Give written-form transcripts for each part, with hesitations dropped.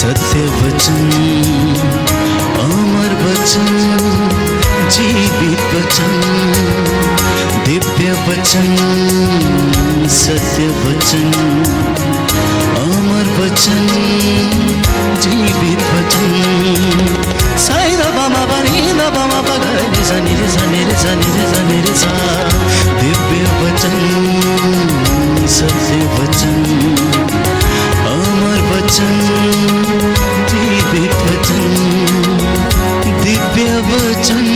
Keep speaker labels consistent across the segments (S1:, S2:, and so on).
S1: सत्य वचन, अमर वचन, जीवित वचन, दिव्य वचन, सत्य वचन, अमर वचन, जीवित वचन। साई दा बामा बनी दा बामा बगरे रे सा रे सा रे सा रे सा। दिव्य वचन, सत्य वचन, अमर वचन, जीवित वचन, दिव्य वचन,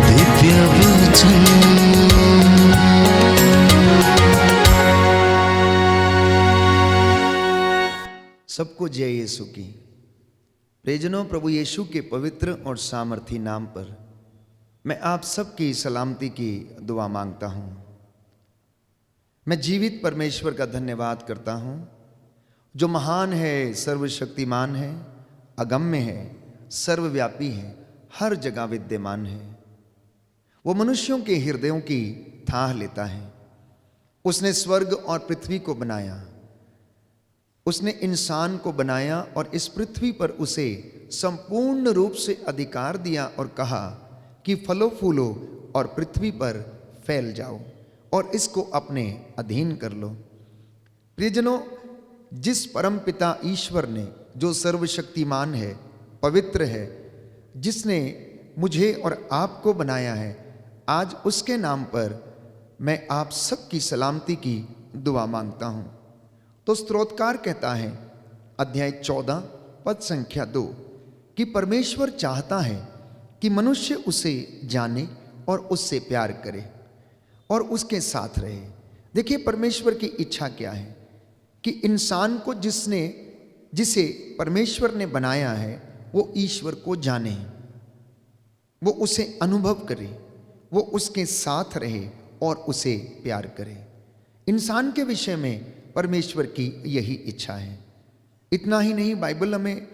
S1: दिव्य वचन।
S2: सबको जय यीशु की। प्रियजनों, प्रभु यीशु के पवित्र और सामर्थी नाम पर मैं आप सबकी सलामती की दुआ मांगता हूं। मैं जीवित परमेश्वर का धन्यवाद करता हूं, जो महान है, सर्वशक्तिमान है, अगम्य है, सर्वव्यापी है, हर जगह विद्यमान है। वो मनुष्यों के हृदयों की थाह लेता है। उसने स्वर्ग और पृथ्वी को बनाया, उसने इंसान को बनाया और इस पृथ्वी पर उसे संपूर्ण रूप से अधिकार दिया और कहा कि फलो फूलो और पृथ्वी पर फैल जाओ और इसको अपने अधीन कर लो। प्रियजनों, जिस परम पिता ईश्वर ने, जो सर्वशक्तिमान है, पवित्र है, जिसने मुझे और आपको बनाया है, आज उसके नाम पर मैं आप सबकी सलामती की दुआ मांगता हूं। तो स्तोत्रकार कहता है, अध्याय 14 पद संख्या 2, कि परमेश्वर चाहता है कि मनुष्य उसे जाने और उससे प्यार करे और उसके साथ रहे। देखिए, परमेश्वर की इच्छा क्या है कि इंसान को जिसे परमेश्वर ने बनाया है, वो ईश्वर को जाने, वो उसे अनुभव करे, वो उसके साथ रहे और उसे प्यार करे। इंसान के विषय में परमेश्वर की यही इच्छा है। इतना ही नहीं, बाइबल हमें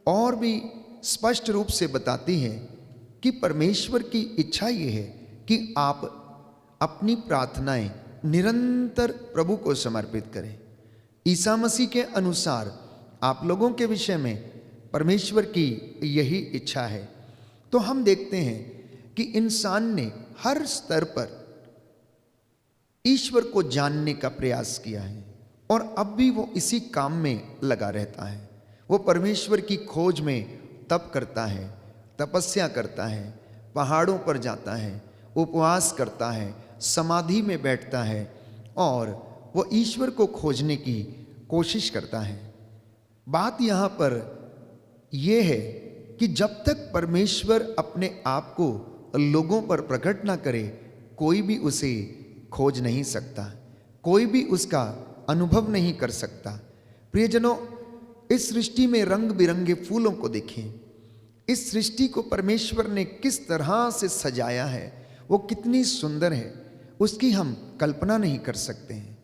S2: और भी स्पष्ट रूप से बताती है कि परमेश्वर की इच्छा ये है कि आप अपनी प्रार्थनाएं निरंतर प्रभु को समर्पित करें। ईसा मसीह के अनुसार आप लोगों के विषय में परमेश्वर की यही इच्छा है। तो हम देखते हैं कि इंसान ने हर स्तर पर ईश्वर को जानने का प्रयास किया है और अब भी वो इसी काम में लगा रहता है। वो परमेश्वर की खोज में तप करता है, तपस्या करता है, पहाड़ों पर जाता है, उपवास करता है, समाधि में बैठता है और वो ईश्वर को खोजने की कोशिश करता है। बात यहाँ पर यह है कि जब तक परमेश्वर अपने आप को लोगों पर प्रकट ना करे, कोई भी उसे खोज नहीं सकता, कोई भी उसका अनुभव नहीं कर सकता। प्रियजनों, इस सृष्टि में रंग बिरंगे फूलों को देखें। इस सृष्टि को परमेश्वर ने किस तरह से सजाया है, वो कितनी सुंदर है, उसकी हम कल्पना नहीं कर सकते हैं।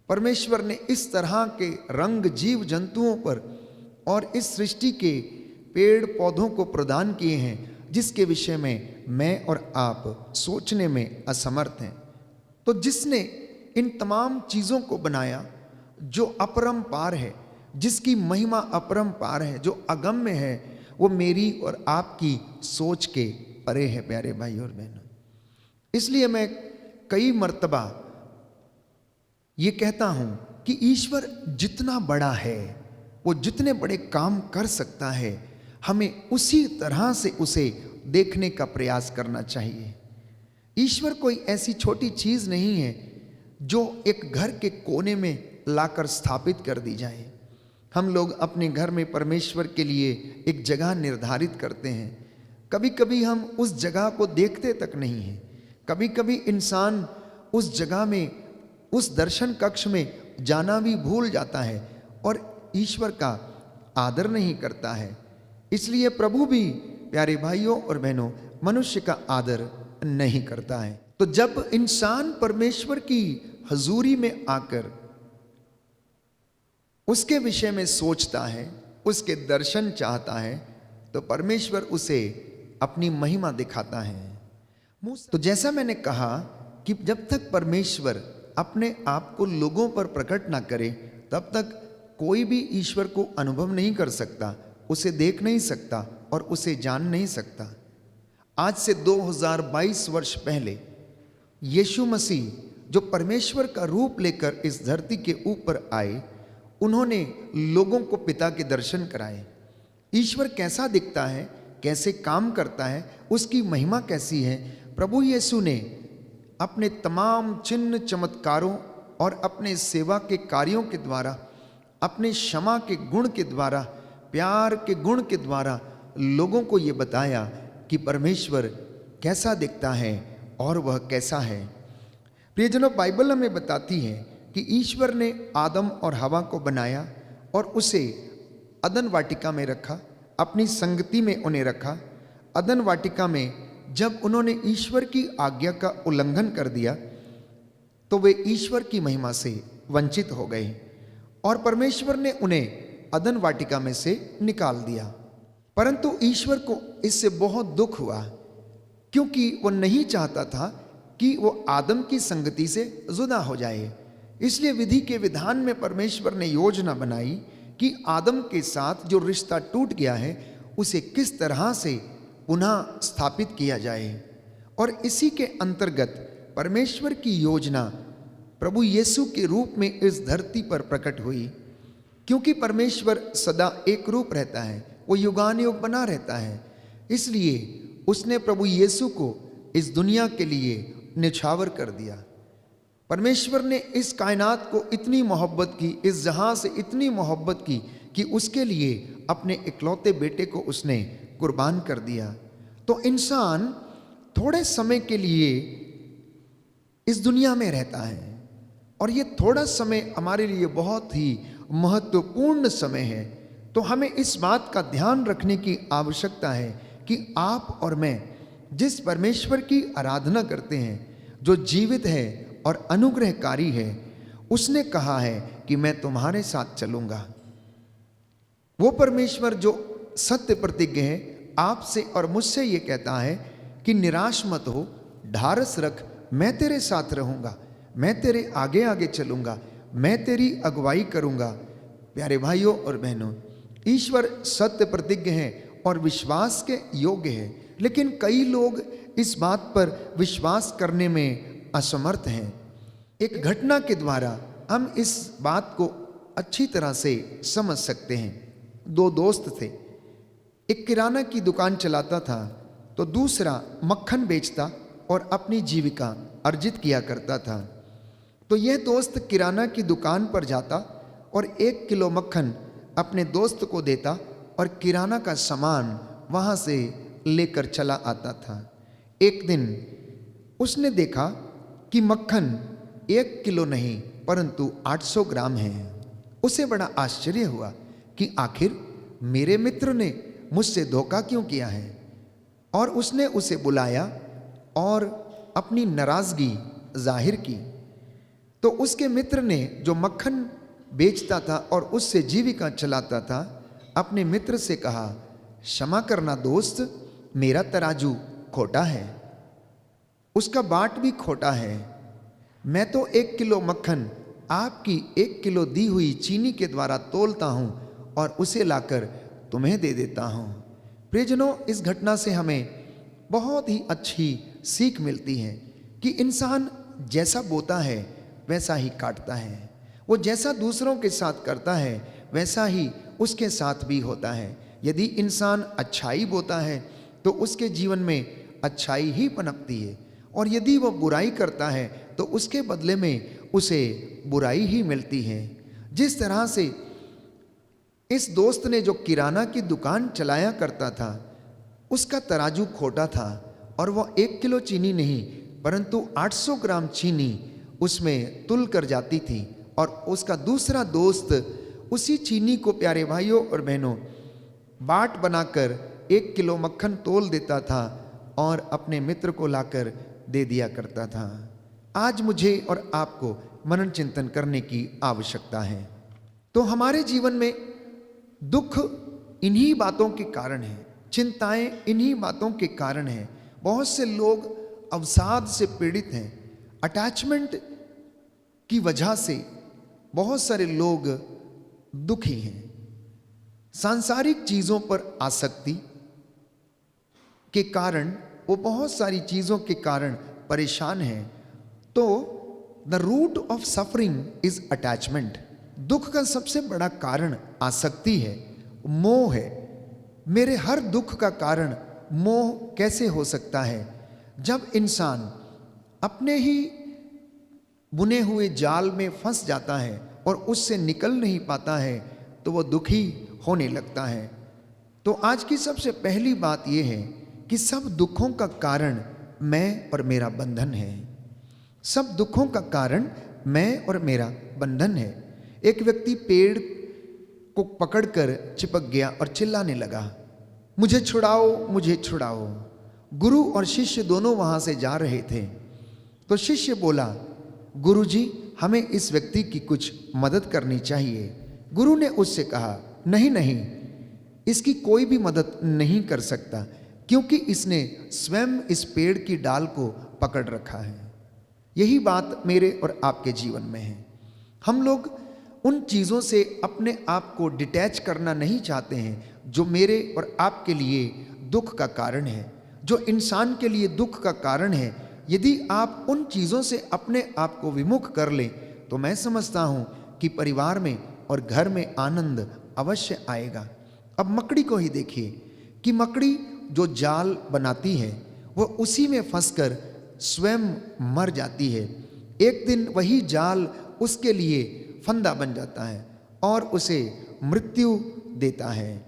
S2: परमेश्वर ने इस तरह के रंग जीव जंतुओं पर और इस सृष्टि के पेड़ पौधों को प्रदान किए हैं, जिसके विषय में मैं और आप सोचने में असमर्थ हैं। तो जिसने इन तमाम चीज़ों को बनाया, जो अपरंपार है, जिसकी महिमा अपरंपार है, जो अगम्य है, वो मेरी और आपकी सोच के परे है, प्यारे भाई और बहनों। इसलिए मैं कई मर्तबा ये कहता हूं कि ईश्वर जितना बड़ा है, वो जितने बड़े काम कर सकता है, हमें उसी तरह से उसे देखने का प्रयास करना चाहिए। ईश्वर कोई ऐसी छोटी चीज नहीं है जो एक घर के कोने में लाकर स्थापित कर दी जाए। हम लोग अपने घर में परमेश्वर के लिए एक जगह निर्धारित करते हैं। कभी कभी हम उस जगह को देखते तक नहीं हैं। कभी कभी इंसान उस जगह में, उस दर्शन कक्ष में जाना भी भूल जाता है और ईश्वर का आदर नहीं करता है। इसलिए प्रभु भी, प्यारे भाइयों और बहनों, मनुष्य का आदर नहीं करता है। तो जब इंसान परमेश्वर की हजूरी में आकर उसके विषय में सोचता है, उसके दर्शन चाहता है, तो परमेश्वर उसे अपनी महिमा दिखाता है। तो जैसा मैंने कहा कि जब तक परमेश्वर अपने आप को लोगों पर प्रकट ना करे, तब तक कोई भी ईश्वर को अनुभव नहीं कर सकता, उसे देख नहीं सकता और उसे जान नहीं सकता। आज से 2022 वर्ष पहले यीशु मसीह जो परमेश्वर का रूप लेकर इस धरती के ऊपर आए, उन्होंने लोगों को पिता के दर्शन कराए। ईश्वर कैसा दिखता है, कैसे काम करता है, उसकी महिमा कैसी है, प्रभु यीशु ने अपने तमाम चिन्ह चमत्कारों और अपने सेवा के कार्यों के द्वारा, अपने क्षमा के गुण के द्वारा, प्यार के गुण के द्वारा लोगों को ये बताया कि परमेश्वर कैसा दिखता है और वह कैसा है। प्रियजनों, बाइबल हमें बताती है कि ईश्वर ने आदम और हवा को बनाया और उसे अदन वाटिका में रखा, अपनी संगति में उन्हें रखा। अदन वाटिका में जब उन्होंने ईश्वर की आज्ञा का उल्लंघन कर दिया तो वे ईश्वर की महिमा से वंचित हो गए और परमेश्वर ने उन्हें अदन वाटिका में से निकाल दिया। परंतु ईश्वर को इससे बहुत दुख हुआ, क्योंकि वो नहीं चाहता था कि वो आदम की संगति से जुदा हो जाए। इसलिए विधि के विधान में परमेश्वर ने योजना बनाई कि आदम के साथ जो रिश्ता टूट गया है उसे किस तरह से पुनः स्थापित किया जाए। और इसी के अंतर्गत परमेश्वर की योजना प्रभु यीशु के रूप में इस धरती पर प्रकट हुई। क्योंकि परमेश्वर सदा एक रूप रहता है, वो युगानुयुग बना रहता है, इसलिए उसने प्रभु यीशु को इस दुनिया के लिए निछावर कर दिया। परमेश्वर ने इस कायनात को इतनी मोहब्बत की, इस जहां से इतनी मोहब्बत की कि उसके लिए अपने इकलौते बेटे को उसने कुर्बान कर दिया। तो इंसान थोड़े समय के लिए इस दुनिया में रहता है और ये थोड़ा समय हमारे लिए बहुत ही महत्वपूर्ण समय है। तो हमें इस बात का ध्यान रखने की आवश्यकता है कि आप और मैं जिस परमेश्वर की आराधना करते हैं, जो जीवित है और अनुग्रहकारी है, उसने कहा है कि मैं तुम्हारे साथ चलूंगा। वो परमेश्वर जो सत्य प्रतिज्ञ है, आपसे और मुझसे ये कहता है कि निराश मत हो, ढारस रख, मैं तेरे साथ रहूंगा, मैं तेरे आगे आगे चलूंगा, मैं तेरी अगुवाई करूंगा। प्यारे भाइयों और बहनों, ईश्वर सत्य प्रतिज्ञ है और विश्वास के योग्य है, लेकिन कई लोग इस बात पर विश्वास करने में असमर्थ हैं। एक घटना के द्वारा हम इस बात को अच्छी तरह से समझ सकते हैं। दो दोस्त थे, एक किराना की दुकान चलाता था तो दूसरा मक्खन बेचता और अपनी जीविका अर्जित किया करता था। तो यह दोस्त किराना की दुकान पर जाता और 1 किलो मक्खन अपने दोस्त को देता और किराना का सामान वहाँ से लेकर चला आता था। एक दिन उसने देखा कि मक्खन 1 किलो नहीं परंतु 800 ग्राम है। उसे बड़ा आश्चर्य हुआ कि आखिर मेरे मित्र ने मुझसे धोखा क्यों किया है, और उसने उसे बुलाया और अपनी नाराजगी जाहिर की। तो उसके मित्र ने, जो मक्खन बेचता था और उससे जीविका चलाता था, अपने मित्र से कहा, क्षमा करना दोस्त, मेरा तराजू खोटा है, उसका बाट भी खोटा है। मैं तो 1 किलो मक्खन आपकी 1 किलो दी हुई चीनी के द्वारा तोलता हूं और उसे लाकर तुम्हें दे देता हूं। प्रियजनों, इस घटना से हमें बहुत ही अच्छी सीख मिलती है कि इंसान जैसा बोता है वैसा ही काटता है। वो जैसा दूसरों के साथ करता है वैसा ही उसके साथ भी होता है। यदि इंसान अच्छाई बोता है तो उसके जीवन में अच्छाई ही पनपती है, और यदि वह बुराई करता है तो उसके बदले में उसे बुराई ही मिलती है। जिस तरह से इस दोस्त ने, जो किराना की दुकान चलाया करता था, उसका तराजू खोटा था और वह 1 किलो चीनी नहीं परंतु 800 ग्राम चीनी उसमें तुल कर जाती थी, और उसका दूसरा दोस्त उसी चीनी को, प्यारे भाइयों और बहनों, बाट बनाकर 1 किलो मक्खन तोल देता था और अपने मित्र को लाकर दे दिया करता था। आज मुझे और आपको मनन चिंतन करने की आवश्यकता है। तो हमारे जीवन में दुख इन्हीं बातों के कारण है, चिंताएं इन्हीं बातों के कारण है। बहुत से लोग अवसाद से पीड़ित हैं, अटैचमेंट की वजह से बहुत सारे लोग दुखी हैं, सांसारिक चीजों पर आसक्ति के कारण वो बहुत सारी चीजों के कारण परेशान हैं। तो the root of suffering is attachment. दुख का सबसे बड़ा कारण आसक्ति है, मोह है। मेरे हर दुख का कारण मोह कैसे हो सकता है? जब इंसान अपने ही बुने हुए जाल में फंस जाता है और उससे निकल नहीं पाता है तो वह दुखी होने लगता है। तो आज की सबसे पहली बात यह है कि सब दुखों का कारण मैं और मेरा बंधन है। सब दुखों का कारण मैं और मेरा बंधन है। एक व्यक्ति पेड़ को पकड़कर चिपक गया और चिल्लाने लगा, मुझे छुड़ाओ, मुझे छुड़ाओ। गुरु और शिष्य दोनों वहां से जा रहे थे। तो शिष्य बोला, गुरुजी, हमें इस व्यक्ति की कुछ मदद करनी चाहिए। गुरु ने उससे कहा, नहीं नहीं, इसकी कोई भी मदद नहीं कर सकता, क्योंकि इसने स्वयं इस पेड़ की डाल को पकड़ रखा है। यही बात मेरे और आपके जीवन में है। हम लोग उन चीज़ों से अपने आप को डिटैच करना नहीं चाहते हैं जो मेरे और आपके लिए दुख का कारण है, जो इंसान के लिए दुख का कारण है। यदि आप उन चीज़ों से अपने आप को विमुख कर लें तो मैं समझता हूँ कि परिवार में और घर में आनंद अवश्य आएगा। अब मकड़ी को ही देखिए कि मकड़ी जो जाल बनाती है वो उसी में फंसकर स्वयं मर जाती है। एक दिन वही जाल उसके लिए फंदा बन जाता है और उसे मृत्यु देता है।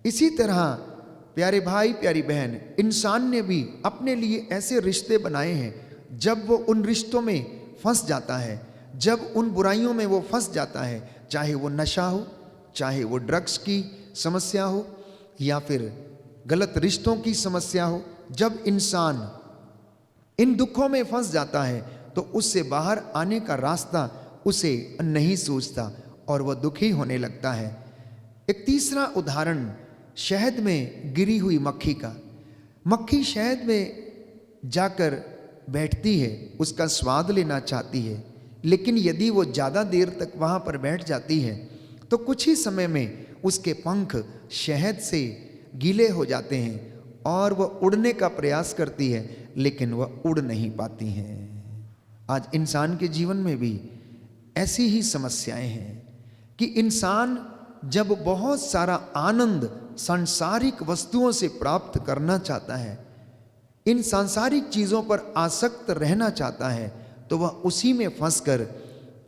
S2: इसी तरह प्यारे भाई, प्यारी बहन, इंसान ने भी अपने लिए ऐसे रिश्ते बनाए हैं, जब वो उन रिश्तों में फंस जाता है, जब उन बुराइयों में वो फंस जाता है, चाहे वो नशा हो, चाहे वो ड्रग्स की समस्या हो या फिर गलत रिश्तों की समस्या हो, जब इंसान इन दुखों में फंस जाता है तो उससे बाहर आने का रास्ता उसे नहीं सूझता और वह दुखी होने लगता है। एक तीसरा उदाहरण शहद में गिरी हुई मक्खी का। मक्खी शहद में जाकर बैठती है, उसका स्वाद लेना चाहती है, लेकिन यदि वो ज़्यादा देर तक वहाँ पर बैठ जाती है तो कुछ ही समय में उसके पंख शहद से गीले हो जाते हैं और वह उड़ने का प्रयास करती है, लेकिन वह उड़ नहीं पाती हैं। आज इंसान के जीवन में भी ऐसी ही समस्याएं हैं कि इंसान जब बहुत सारा आनंद सांसारिक वस्तुओं से प्राप्त करना चाहता है, इन सांसारिक चीज़ों पर आसक्त रहना चाहता है, तो वह उसी में फंसकर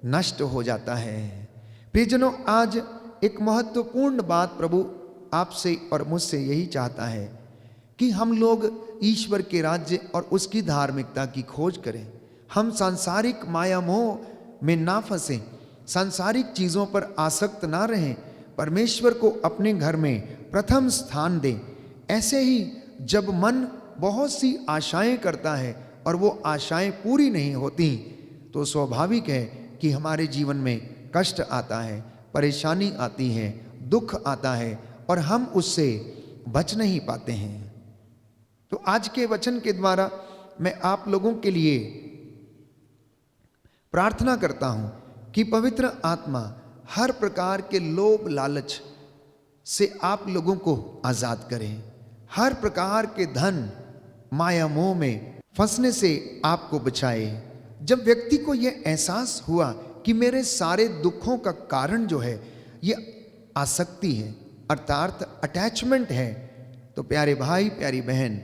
S2: नष्ट हो जाता है। प्रियजनों, आज एक महत्वपूर्ण बात प्रभु आपसे और मुझसे यही चाहता है कि हम लोग ईश्वर के राज्य और उसकी धार्मिकता की खोज करें। हम सांसारिक माया मोह में ना फंसें, सांसारिक चीज़ों पर आसक्त ना रहें, परमेश्वर को अपने घर में प्रथम स्थान दें। ऐसे ही जब मन बहुत सी आशाएं करता है और वो आशाएं पूरी नहीं होती तो स्वाभाविक है कि हमारे जीवन में कष्ट आता है, परेशानी आती है, दुख आता है और हम उससे बच नहीं पाते हैं। तो आज के वचन के द्वारा मैं आप लोगों के लिए प्रार्थना करता हूं कि पवित्र आत्मा हर प्रकार के लोभ लालच से आप लोगों को आजाद करें, हर प्रकार के धन माया मोह में फंसने से आपको बचाए। जब व्यक्ति को यह एहसास हुआ कि मेरे सारे दुखों का कारण जो है ये आसक्ति है, अर्थात अटैचमेंट है, तो प्यारे भाई, प्यारी बहन,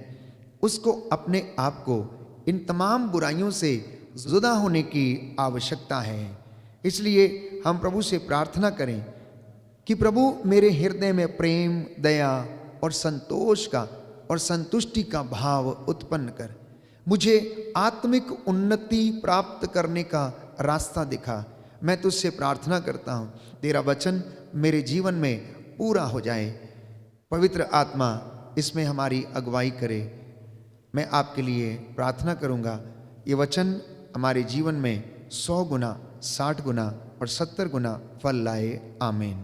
S2: उसको अपने आप को इन तमाम बुराइयों से जुदा होने की आवश्यकता है। इसलिए हम प्रभु से प्रार्थना करें कि प्रभु मेरे हृदय में प्रेम, दया और संतोष का और संतुष्टि का भाव उत्पन्न कर, मुझे आत्मिक उन्नति प्राप्त करने का रास्ता दिखा। मैं तुझसे प्रार्थना करता हूँ तेरा वचन मेरे जीवन में पूरा हो जाए। पवित्र आत्मा इसमें हमारी अगुवाई करे। मैं आपके लिए प्रार्थना करूँगा, ये वचन हमारे जीवन में 100 गुना, 60 गुना और 70 गुना फल लाए। आमीन।